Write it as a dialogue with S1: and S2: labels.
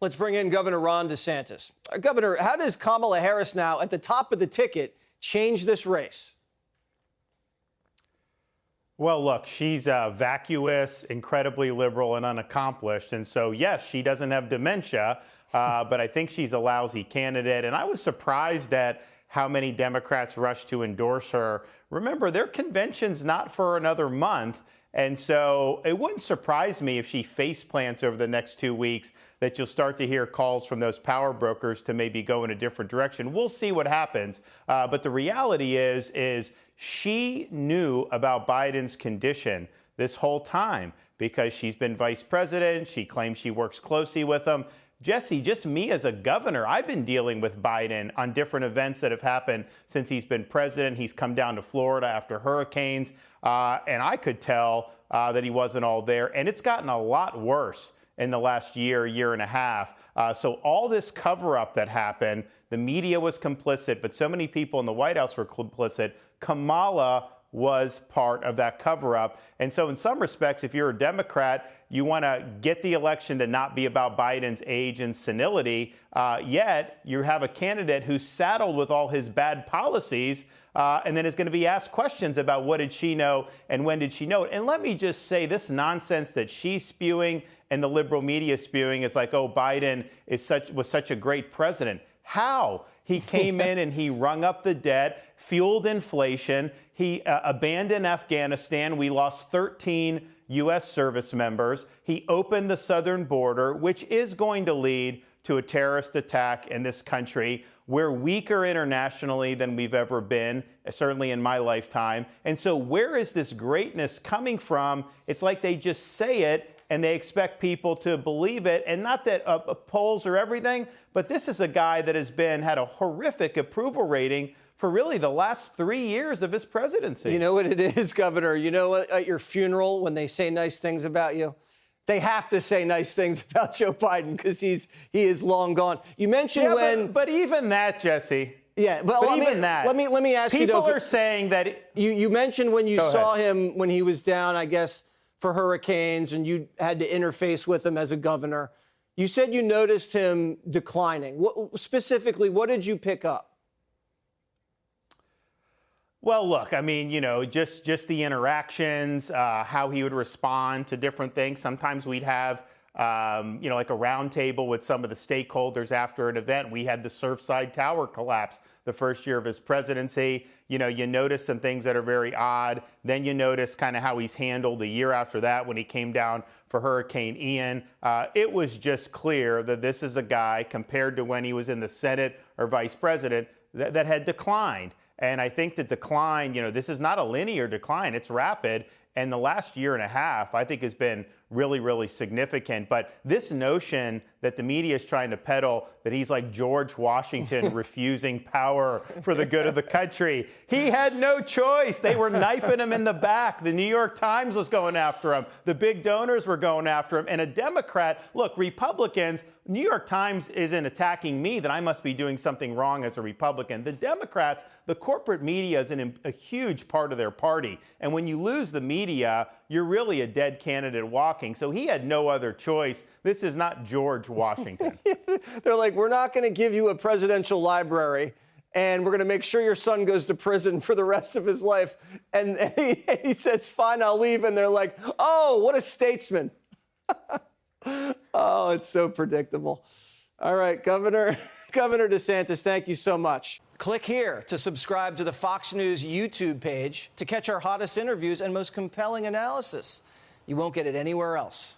S1: Let's bring in Governor Ron DeSantis. Governor, how does Kamala Harris now at the top of the ticket change this race?
S2: Well, look, she's vacuous, incredibly liberal, and unaccomplished. And so, yes, she doesn't have dementia, but I think she's a lousy candidate. And I was surprised at how many Democrats rushed to endorse her. Remember, their convention's not for another month. And so it wouldn't surprise me if she face plants over the next 2 weeks that you'll start to hear calls from those power brokers to maybe go in a different direction. We'll see what happens. But the reality is she knew about Biden's condition this whole time because she's been vice president. She claims she works closely with him. Jesse, just me as a governor, I've been dealing with Biden on different events that have happened since he's been president. He's come down to Florida after hurricanes, and I could tell that he wasn't all there. And it's gotten a lot worse in the last year and a half. So all this cover-up that happened, the media was complicit, but so many people in the White House were complicit. Kamala was part of that cover-up. And so in some respects, if you're a Democrat, you want to get the election to not be about Biden's age and senility, yet you have a candidate who's saddled with all his bad policies and then is going to be asked questions about what did she know and when did she know it. And let me just say, this nonsense that she's spewing and the liberal media spewing is like, oh, Biden was such a great president. How? He came in and he rung up the debt, fueled inflation. He abandoned Afghanistan. We lost 13 U.S. service members. He opened the southern border, which is going to lead to a terrorist attack in this country. We're weaker internationally than we've ever been, certainly in my lifetime. And so where is this greatness coming from? It's like they just say it and they expect people to believe it. And not that polls are everything, but this is a guy that has had a horrific approval rating for really the last 3 years of his presidency.
S1: You know what it is, Governor? You know, at your funeral, when they say nice things about you, they have to say nice things about Joe Biden because he is long gone. You mentioned
S2: but even that, Jesse.
S1: Yeah, but
S2: even that.
S1: Let me ask you.
S2: People are saying that
S1: you mentioned when you saw him when he was down, I guess, for hurricanes, and you had to interface with him as a governor. You said you noticed him declining. Specifically, what did you pick up?
S2: Well, look, I mean, you know, just the interactions, how he would respond to different things. Sometimes we'd have, you know, like a round table with some of the stakeholders after an event. We had the Surfside Tower collapse the first year of his presidency. You know, you notice some things that are very odd. Then you notice kind of how he's handled the year after that when he came down for Hurricane Ian. It was just clear that this is a guy, compared to when he was in the Senate or vice president, that had declined. And I think the decline, you know, this is not a linear decline. It's rapid. And the last year and a half, I think, has been really, really significant. But this notion that the media is trying to peddle that he's like George Washington refusing power for the good of the country. He had no choice. They were knifing him in the back. The New York Times was going after him. The big donors were going after him. And a Democrat, look, Republicans, New York Times isn't attacking me that I must be doing something wrong as a Republican. The Democrats, the corporate media is a huge part of their party. And when you lose the media, you're really a dead candidate walking. So he had no other choice. This is not George Washington.
S1: They're like, we're not going to give you a presidential library, and we're going to make sure your son goes to prison for the rest of his life. And he says, fine, I'll leave. And they're like, oh, what a statesman. Oh, it's so predictable. All right, Governor DeSantis, thank you so much. Click here to subscribe to the Fox News YouTube page to catch our hottest interviews and most compelling analysis. You won't get it anywhere else.